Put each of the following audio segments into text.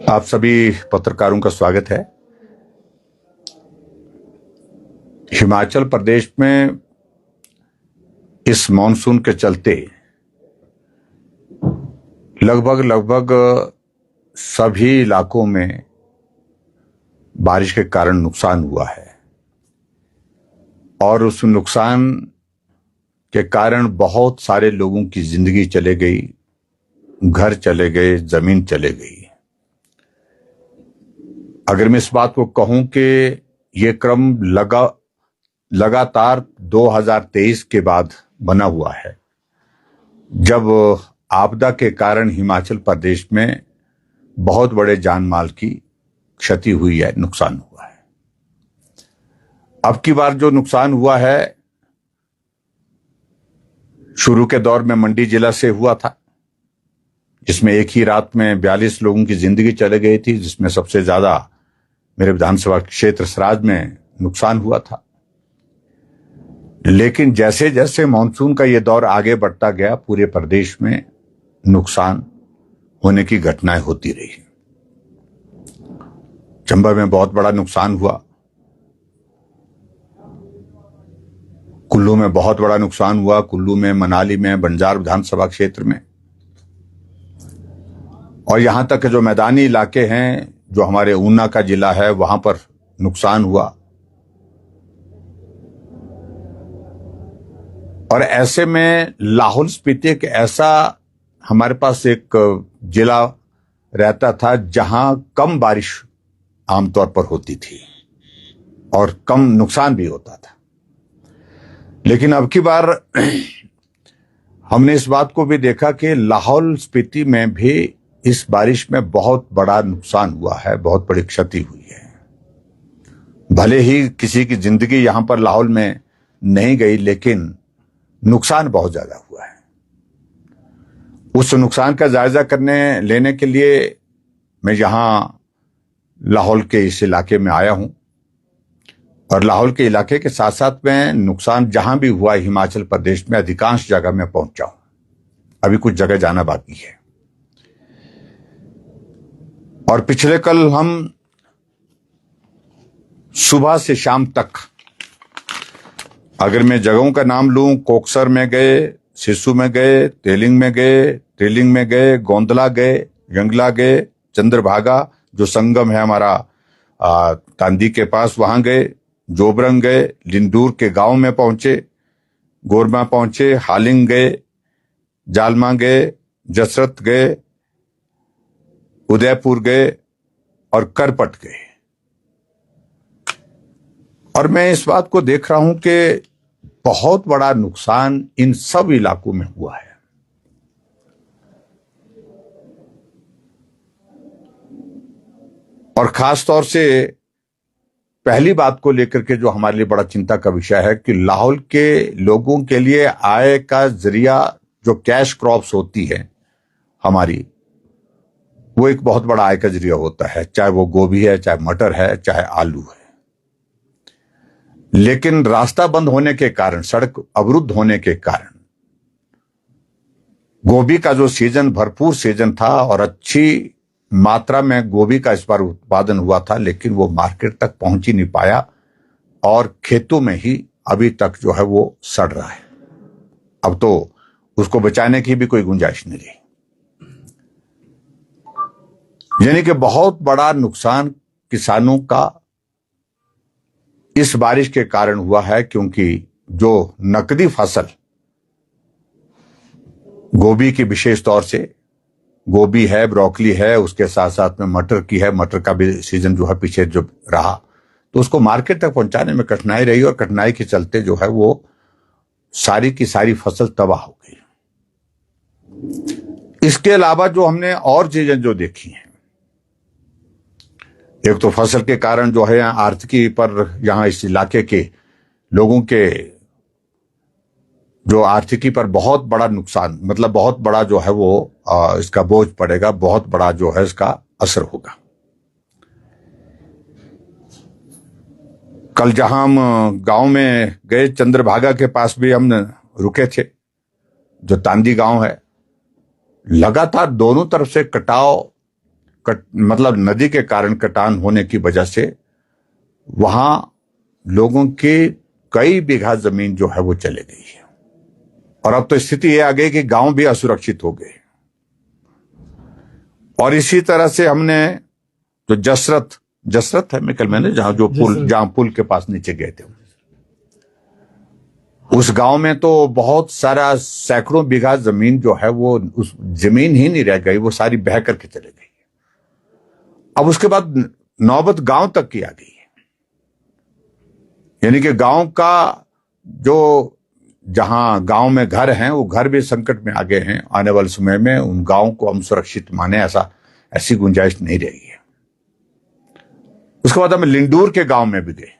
आप सभी पत्रकारों का स्वागत है। हिमाचल प्रदेश में इस मॉनसून के चलते लगभग सभी इलाकों में बारिश के कारण नुकसान हुआ है और उस नुकसान के कारण बहुत सारे लोगों की जिंदगी चले गई, घर चले गए, जमीन चले गई। अगर मैं इस बात को कहूं कि ये क्रम लगातार 2023 के बाद बना हुआ है, जब आपदा के कारण हिमाचल प्रदेश में बहुत बड़े जान माल की क्षति हुई है, नुकसान हुआ है। अब की बार जो नुकसान हुआ है, शुरू के दौर में मंडी जिला से हुआ था, जिसमें एक ही रात में 42 लोगों की जिंदगी चले गई थी, जिसमें सबसे ज्यादा मेरे विधानसभा क्षेत्र सराज में नुकसान हुआ था। लेकिन जैसे जैसे मानसून का ये दौर आगे बढ़ता गया, पूरे प्रदेश में नुकसान होने की घटनाएं होती रही। चंबा में बहुत बड़ा नुकसान हुआ, कुल्लू में बहुत बड़ा नुकसान हुआ, कुल्लू में, मनाली में, बंजार विधानसभा क्षेत्र में, और यहां तक के जो मैदानी इलाके हैं, जो हमारे ऊना का जिला है, वहां पर नुकसान हुआ। और ऐसे में लाहौल स्पीति एक ऐसा हमारे पास एक जिला रहता था जहां कम बारिश आमतौर पर होती थी और कम नुकसान भी होता था। लेकिन अब की बार हमने इस बात को भी देखा कि लाहौल स्पीति में भी इस बारिश में बहुत बड़ा नुकसान हुआ है, बहुत बड़ी क्षति हुई है। भले ही किसी की जिंदगी यहां पर लाहौल में नहीं गई, लेकिन नुकसान बहुत ज्यादा हुआ है। उस नुकसान का जायजा लेने के लिए मैं यहां लाहौल के इस इलाके में आया हूं, और लाहौल के इलाके के साथ साथ में नुकसान जहां भी हुआ हिमाचल प्रदेश में अधिकांश जगह में पहुंचा हूं। अभी कुछ जगह जाना बाकी है। और पिछले कल हम सुबह से शाम तक, अगर मैं जगहों का नाम लूं, कोकसर में गए, सिस्सू में गए, तेलिंग में गए, गोंदला गए, यंगला गए, चंद्रभागा जो संगम है हमारा तांदी के पास, वहां गए, जोबरंग गए, लिंदूर के गांव में पहुंचे, गोरमा पहुंचे, हालिंग गए, जालमा गए, जसरत गए, उदयपुर गए और करपट गए। और मैं इस बात को देख रहा हूं कि बहुत बड़ा नुकसान इन सब इलाकों में हुआ है। और खास तौर से पहली बात को लेकर के जो हमारे लिए बड़ा चिंता का विषय है कि लाहौल के लोगों के लिए आय का जरिया जो कैश क्रॉप्स होती है हमारी, वो एक बहुत बड़ा आय का जरिया होता है, चाहे वो गोभी है, चाहे मटर है, चाहे आलू है। लेकिन रास्ता बंद होने के कारण, सड़क अवरुद्ध होने के कारण, गोभी का जो सीजन, भरपूर सीजन था और अच्छी मात्रा में गोभी का इस बार उत्पादन हुआ था, लेकिन वो मार्केट तक पहुंच ही नहीं पाया और खेतों में ही अभी तक जो है वो सड़ रहा है। अब तो उसको बचाने की भी कोई गुंजाइश नहीं रही। यानी कि बहुत बड़ा नुकसान किसानों का इस बारिश के कारण हुआ है, क्योंकि जो नकदी फसल गोभी की, विशेष तौर से गोभी है, ब्रोकली है, उसके साथ साथ में मटर की है, मटर का भी सीजन जो है पीछे जो रहा, तो उसको मार्केट तक पहुंचाने में कठिनाई रही और कठिनाई के चलते जो है वो सारी की सारी फसल तबाह हो गई। इसके अलावा जो हमने और चीजें जो देखी हैं, एक तो फसल के कारण जो है आर्थिकी पर, यहाँ इस इलाके के लोगों के जो आर्थिकी पर बहुत बड़ा नुकसान, मतलब बहुत बड़ा जो है वो इसका बोझ पड़ेगा, बहुत बड़ा जो है इसका असर होगा। कल जहां हम गांव में गए, चंद्रभागा के पास भी हम रुके थे, जो तांदी गांव है, लगातार दोनों तरफ से मतलब नदी के कारण कटान होने की वजह से वहां लोगों की कई बीघा जमीन जो है वो चले गई है। और अब तो स्थिति ये आ गई कि गांव भी असुरक्षित हो गए। और इसी तरह से हमने जो जसरत है मैंने जहां पुल के पास नीचे गए थे, उस गांव में तो बहुत सारा सैकड़ों बीघा जमीन जो है वो उस जमीन ही नहीं रह गई, वो सारी बह करके चले गई। अब उसके बाद नौबत गांव तक की आ गई है, यानी कि गांव का जो जहां गांव में घर हैं वो घर भी संकट में आ गए हैं। आने वाले समय में उन गांव को हम सुरक्षित माने ऐसी गुंजाइश नहीं रहेगी। उसके बाद हम लिंडूर के गांव में भी गए।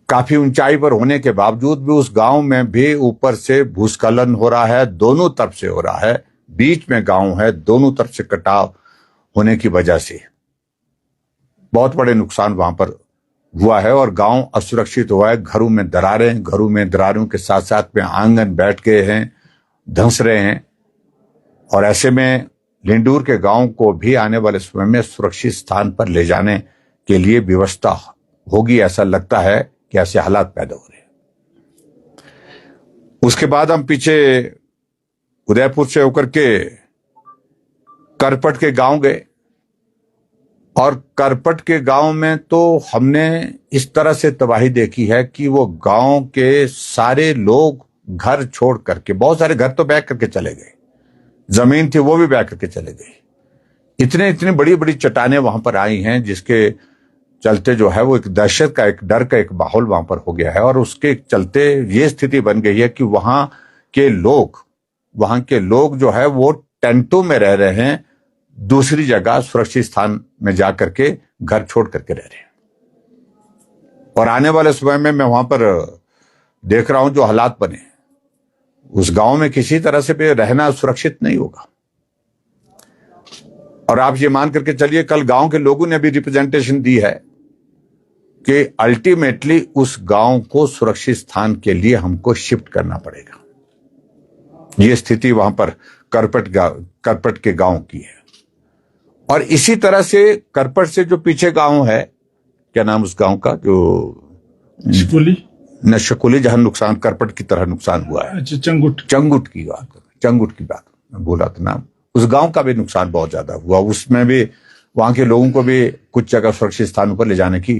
काफी ऊंचाई पर होने के बावजूद भी उस गांव में भी ऊपर से भूस्खलन हो रहा है, दोनों तरफ से हो रहा है। बीच में गांव है, दोनों तरफ से कटाव होने की वजह से बहुत बड़े नुकसान वहां पर हुआ है और गांव असुरक्षित हुआ है। घरों में दरारों के साथ साथ में आंगन बैठ गए हैं, धंस रहे हैं। और ऐसे में लिंडूर के गांव को भी आने वाले समय में सुरक्षित स्थान पर ले जाने के लिए व्यवस्था होगी, ऐसा लगता है कि ऐसे हालात पैदा हो रहे हैं। उसके बाद हम पीछे उदयपुर से होकर के करपट के गांव गए और करपट के गांव में तो हमने इस तरह से तबाही देखी है कि वो गांव के सारे लोग घर छोड़ करके, बहुत सारे घर तो बैग करके चले गए, जमीन थी वो भी बैग करके चले गए। इतनी बड़ी बड़ी चट्टानें वहां पर आई हैं जिसके चलते जो है वो एक दहशत का, एक डर का एक माहौल वहां पर हो गया है। और उसके चलते ये स्थिति बन गई है कि वहां के लोग जो है वो टेंटों में रह रहे हैं, दूसरी जगह सुरक्षित स्थान में जाकर के घर छोड़ करके रह रहे हैं। और आने वाले समय में मैं वहां पर देख रहा हूं जो हालात बने, उस गांव में किसी तरह से भी रहना सुरक्षित नहीं होगा। और आप ये मान करके चलिए, कल गांव के लोगों ने भी रिप्रेजेंटेशन दी है कि अल्टीमेटली उस गांव को सुरक्षित स्थान के लिए हमको शिफ्ट करना पड़ेगा। ये स्थिति वहां पर करपट के गांव की है। और इसी तरह से करपट से जो पीछे गांव है, क्या नाम उस गांव का, जो शकुली, जहां नुकसान करपट की तरह नुकसान हुआ है, चंगुट की बात भूला था नाम। उस गांव का भी नुकसान बहुत ज्यादा हुआ। उसमें भी वहां के लोगों को भी कुछ जगह सुरक्षित स्थानों पर ले जाने की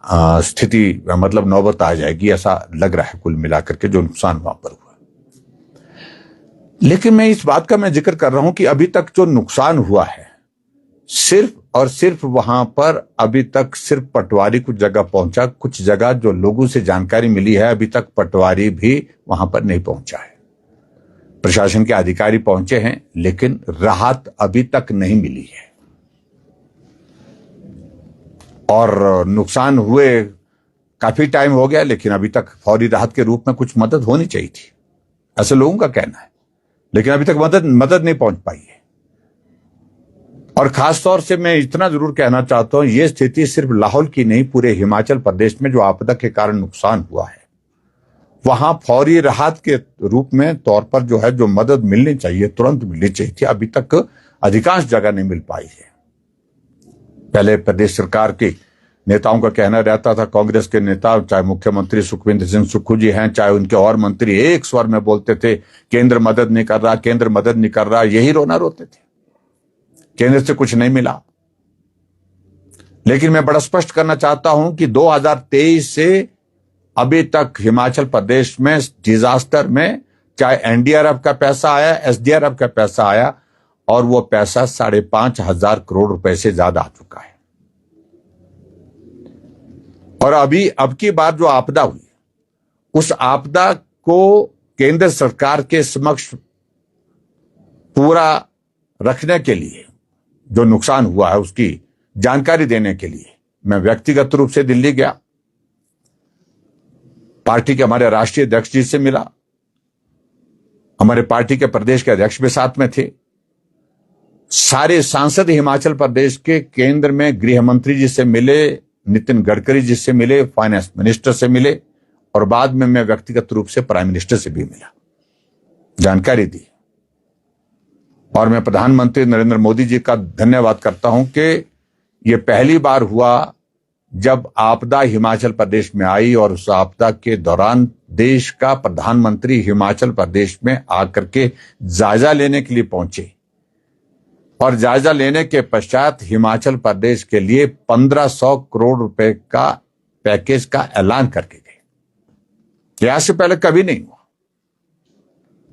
स्थिति, मतलब नौबत आ जाएगी, ऐसा लग रहा है कुल मिलाकर के जो नुकसान वहां पर हुआ। लेकिन मैं इस बात का जिक्र कर रहा हूं कि अभी तक जो नुकसान हुआ है, सिर्फ और सिर्फ वहां पर अभी तक सिर्फ पटवारी कुछ जगह पहुंचा। कुछ जगह जो लोगों से जानकारी मिली है, अभी तक पटवारी भी वहां पर नहीं पहुंचा है। प्रशासन के अधिकारी पहुंचे हैं लेकिन राहत अभी तक नहीं मिली है। और नुकसान हुए काफी टाइम हो गया, लेकिन अभी तक फौरी राहत के रूप में कुछ मदद होनी चाहिए थी, ऐसे लोगों का कहना है। लेकिन अभी तक मदद नहीं पहुंच पाई है। और खास तौर से मैं इतना जरूर कहना चाहता हूं, यह स्थिति सिर्फ लाहौल की नहीं, पूरे हिमाचल प्रदेश में जो आपदा के कारण नुकसान हुआ है, वहां फौरी राहत के रूप में तौर पर जो है जो मदद मिलनी चाहिए, तुरंत मिलनी चाहिए थी, अभी तक अधिकांश जगह नहीं मिल पाई है। पहले प्रदेश सरकार के नेताओं का कहना रहता था, कांग्रेस के नेता, चाहे मुख्यमंत्री सुखविंदर सिंह सुक्खू जी हैं, चाहे उनके और मंत्री, एक स्वर में बोलते थे केंद्र मदद नहीं कर रहा, यही रोना रोते थे, केंद्र से कुछ नहीं मिला। लेकिन मैं बड़ा स्पष्ट करना चाहता हूं कि 2023 से अभी तक हिमाचल प्रदेश में डिजास्टर में चाहे एनडीआरएफ का पैसा आया, एसडीआरएफ का पैसा आया, और वो पैसा 5,500 करोड़ रुपए से ज्यादा आ चुका है। और अब की बार जो आपदा हुई, उस आपदा को केंद्र सरकार के समक्ष पूरा रखने के लिए, जो नुकसान हुआ है उसकी जानकारी देने के लिए मैं व्यक्तिगत रूप से दिल्ली गया। पार्टी के हमारे राष्ट्रीय अध्यक्ष जी से मिला, हमारे पार्टी के प्रदेश के अध्यक्ष भी साथ में थे, सारे सांसद हिमाचल प्रदेश के केंद्र में गृह मंत्री जी से मिले, नितिन गडकरी जी से मिले, फाइनेंस मिनिस्टर से मिले, और बाद में मैं व्यक्तिगत रूप से प्राइम मिनिस्टर से भी मिला, जानकारी दी। और मैं प्रधानमंत्री नरेंद्र मोदी जी का धन्यवाद करता हूं कि ये पहली बार हुआ जब आपदा हिमाचल प्रदेश में आई और उस आपदा के दौरान देश का प्रधानमंत्री हिमाचल प्रदेश में आकर के जायजा लेने के लिए पहुंचे और जायजा लेने के पश्चात हिमाचल प्रदेश के लिए 1500 करोड़ रुपए का पैकेज का ऐलान करके गए। यह से पहले कभी नहीं हुआ।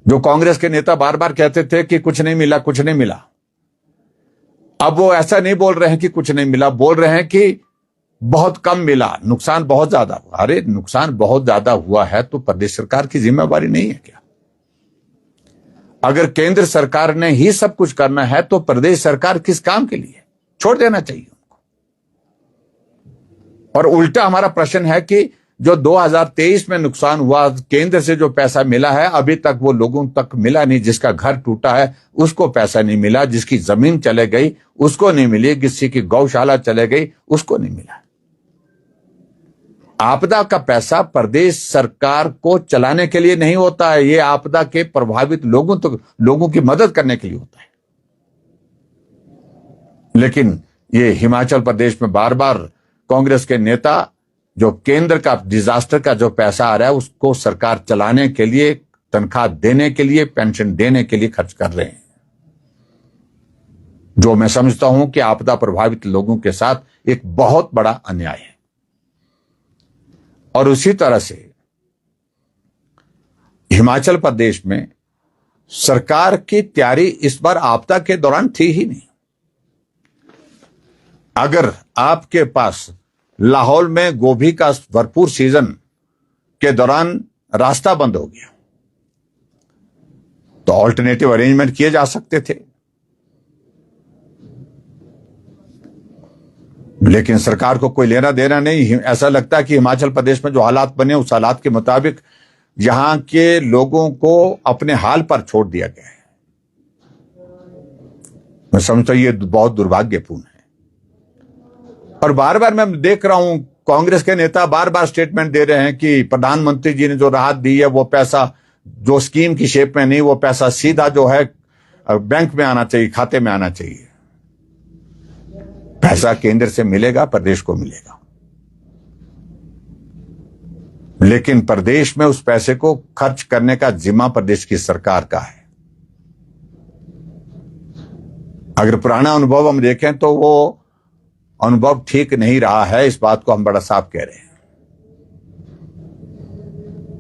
जो कांग्रेस के नेता बार बार कहते थे कि कुछ नहीं मिला, कुछ नहीं मिला, अब वो ऐसा नहीं बोल रहे हैं कि कुछ नहीं मिला, बोल रहे हैं कि बहुत कम मिला, नुकसान बहुत ज्यादा हुआ। अरे नुकसान बहुत ज्यादा हुआ है तो प्रदेश सरकार की जिम्मेवारी नहीं है क्या? अगर केंद्र सरकार ने ही सब कुछ करना है तो प्रदेश सरकार किस काम के लिए? छोड़ देना चाहिए उनको। और उल्टा हमारा प्रश्न है कि जो 2023 में नुकसान हुआ, केंद्र से जो पैसा मिला है अभी तक वो लोगों तक मिला नहीं। जिसका घर टूटा है उसको पैसा नहीं मिला, जिसकी जमीन चले गई उसको नहीं मिली, किसी की गौशाला चले गई उसको नहीं मिला। आपदा का पैसा प्रदेश सरकार को चलाने के लिए नहीं होता है, ये आपदा के प्रभावित लोगों की मदद करने के लिए होता है। लेकिन ये हिमाचल प्रदेश में बार बार कांग्रेस के नेता जो केंद्र का डिजास्टर का जो पैसा आ रहा है उसको सरकार चलाने के लिए, तनख्वाह देने के लिए, पेंशन देने के लिए खर्च कर रहे हैं, जो मैं समझता हूं कि आपदा प्रभावित लोगों के साथ एक बहुत बड़ा अन्याय है। और उसी तरह से हिमाचल प्रदेश में सरकार की तैयारी इस बार आपदा के दौरान थी ही नहीं। अगर आपके पास लाहौल में गोभी का भरपूर सीजन के दौरान रास्ता बंद हो गया तो ऑल्टरनेटिव अरेंजमेंट किए जा सकते थे, लेकिन सरकार को कोई लेना देना नहीं। ऐसा लगता है कि हिमाचल प्रदेश में जो हालात बने उस हालात के मुताबिक यहां के लोगों को अपने हाल पर छोड़ दिया गया है। मैं समझता हूं ये बहुत दुर्भाग्यपूर्ण है। और बार बार मैं देख रहा हूं कांग्रेस के नेता बार बार स्टेटमेंट दे रहे हैं कि प्रधानमंत्री जी ने जो राहत दी है वो पैसा जो स्कीम की शेप में नहीं, वो पैसा सीधा जो है बैंक में आना चाहिए, खाते में आना चाहिए। पैसा केंद्र से मिलेगा, प्रदेश को मिलेगा, लेकिन प्रदेश में उस पैसे को खर्च करने का जिम्मा प्रदेश की सरकार का है। अगर पुराना अनुभव हम देखें तो वो अनुभव ठीक नहीं रहा है, इस बात को हम बड़ा साफ कह रहे हैं।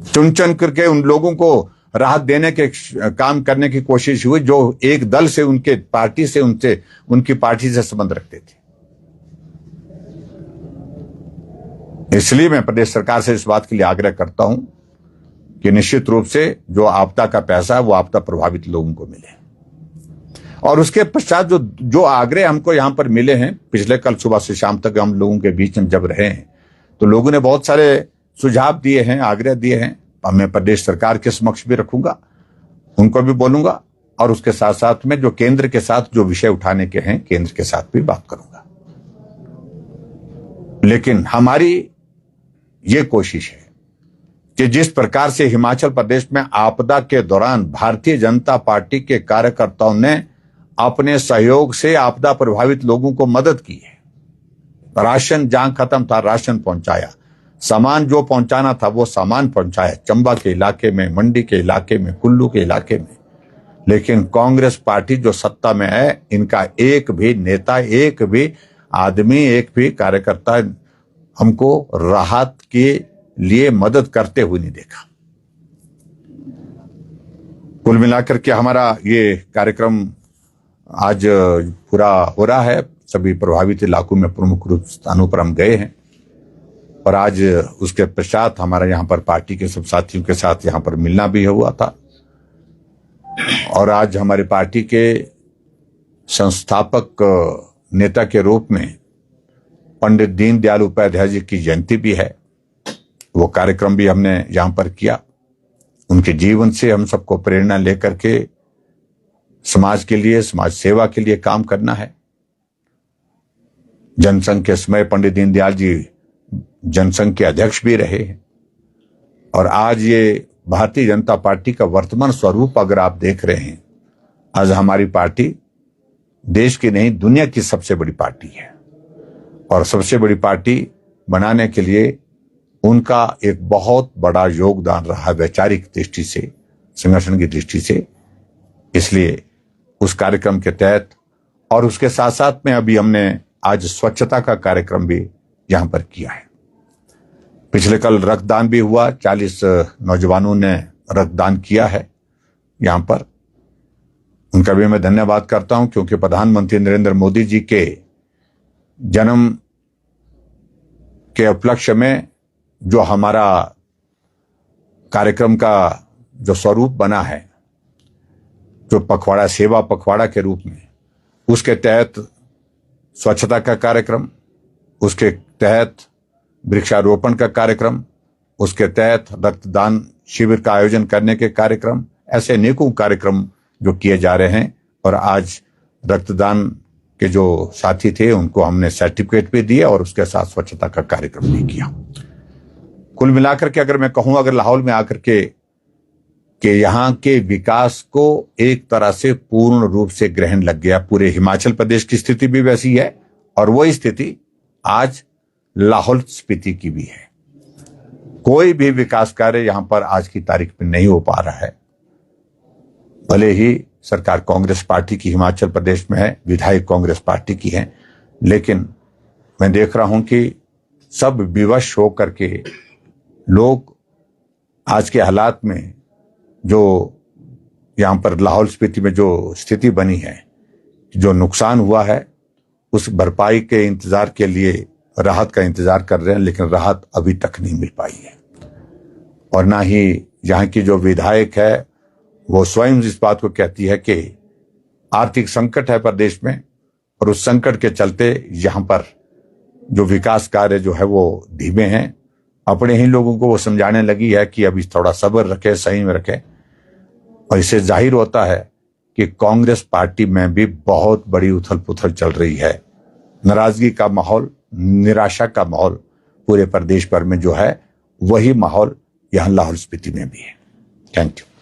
चुन चुन करके उन लोगों को राहत देने के काम करने की कोशिश हुई जो एक दल से, उनके पार्टी से, उनकी पार्टी से संबंध रखते थे। इसलिए मैं प्रदेश सरकार से इस बात के लिए आग्रह करता हूं कि निश्चित रूप से जो आपदा का पैसा है वो आपदा प्रभावित लोगों को मिले। और उसके पश्चात जो आग्रह हमको यहां पर मिले हैं, पिछले कल सुबह से शाम तक हम लोगों के बीच में जब रहे हैं तो लोगों ने बहुत सारे सुझाव दिए हैं, आग्रह दिए हैं। मैं प्रदेश सरकार के समक्ष भी रखूंगा, उनको भी बोलूंगा, और उसके साथ साथ में जो केंद्र के साथ जो विषय उठाने के हैं केंद्र के साथ भी बात करूंगा। लेकिन हमारी ये कोशिश है कि जिस प्रकार से हिमाचल प्रदेश में आपदा के दौरान भारतीय जनता पार्टी के कार्यकर्ताओं ने अपने सहयोग से आपदा प्रभावित लोगों को मदद की है। राशन जहां खत्म था राशन पहुंचाया, सामान जो पहुंचाना था वो सामान पहुंचाया, चंबा के इलाके में, मंडी के इलाके में, कुल्लू के इलाके में। लेकिन कांग्रेस पार्टी जो सत्ता में है, इनका एक भी नेता, एक भी आदमी, एक भी कार्यकर्ता हमको राहत के लिए मदद करते हुए नहीं देखा। कुल मिलाकर के हमारा ये कार्यक्रम आज पूरा हो रहा है। सभी प्रभावित इलाकों में प्रमुख रूप स्थानों पर हम गए हैं और आज उसके पश्चात हमारा यहाँ पर पार्टी के सब साथियों के साथ यहाँ पर मिलना भी हुआ था। और आज हमारे पार्टी के संस्थापक नेता के रूप में पंडित दीनदयाल उपाध्याय जी की जयंती भी है, वो कार्यक्रम भी हमने यहां पर किया। उनके जीवन से हम सबको प्रेरणा लेकर के समाज के लिए, समाज सेवा के लिए काम करना है। जनसंघ के समय पंडित दीनदयाल जी जनसंघ के अध्यक्ष भी रहे हैं और आज ये भारतीय जनता पार्टी का वर्तमान स्वरूप अगर आप देख रहे हैं, आज हमारी पार्टी देश की नहीं दुनिया की सबसे बड़ी पार्टी है और सबसे बड़ी पार्टी बनाने के लिए उनका एक बहुत बड़ा योगदान रहा वैचारिक दृष्टि से, संगठन की दृष्टि से। इसलिए उस कार्यक्रम के तहत और उसके साथ साथ में अभी हमने आज स्वच्छता का कार्यक्रम भी यहां पर किया है। पिछले कल रक्तदान भी हुआ, 40 नौजवानों ने रक्तदान किया है यहां पर। उनका भी मैं धन्यवाद करता हूं क्योंकि प्रधानमंत्री नरेंद्र मोदी जी के जन्म के उपलक्ष्य में जो हमारा कार्यक्रम का जो स्वरूप बना है, जो पखवाड़ा, सेवा पखवाड़ा के रूप में, उसके तहत स्वच्छता का कार्यक्रम, उसके तहत वृक्षारोपण का कार्यक्रम, उसके तहत रक्तदान शिविर का आयोजन करने के कार्यक्रम, ऐसे अनेकों कार्यक्रम जो किए जा रहे हैं। और आज रक्तदान के जो साथी थे उनको हमने सर्टिफिकेट भी दिए और उसके साथ स्वच्छता का कार्यक्रम भी किया। कुल मिलाकर के अगर मैं कहूं, अगर लाहौल में आकर के यहाँ के विकास को एक तरह से पूर्ण रूप से ग्रहण लग गया। पूरे हिमाचल प्रदेश की स्थिति भी वैसी है और वही स्थिति आज लाहौल स्पीति की भी है। कोई भी विकास कार्य यहां पर आज की तारीख में नहीं हो पा रहा है। भले ही सरकार कांग्रेस पार्टी की हिमाचल प्रदेश में है, विधायक कांग्रेस पार्टी की है, लेकिन मैं देख रहा हूं कि सब विवश होकर के लोग आज के हालात में जो यहां पर लाहौल स्पीति में जो स्थिति बनी है, जो नुकसान हुआ है, उस भरपाई के इंतजार के लिए राहत का इंतजार कर रहे हैं, लेकिन राहत अभी तक नहीं मिल पाई है। और ना ही यहाँ की जो विधायक है वो स्वयं इस बात को कहती है कि आर्थिक संकट है प्रदेश में और उस संकट के चलते यहाँ पर जो विकास कार्य जो है वो धीमे हैं। अपने ही लोगों को वो समझाने लगी है कि अभी थोड़ा सब्र रखे, सही में रखे। और इससे जाहिर होता है कि कांग्रेस पार्टी में भी बहुत बड़ी उथल पुथल चल रही है। नाराजगी का माहौल, निराशा का माहौल पूरे प्रदेश भर में जो है, वही माहौल यहाँ लाहौल स्पीति में भी है। Thank you.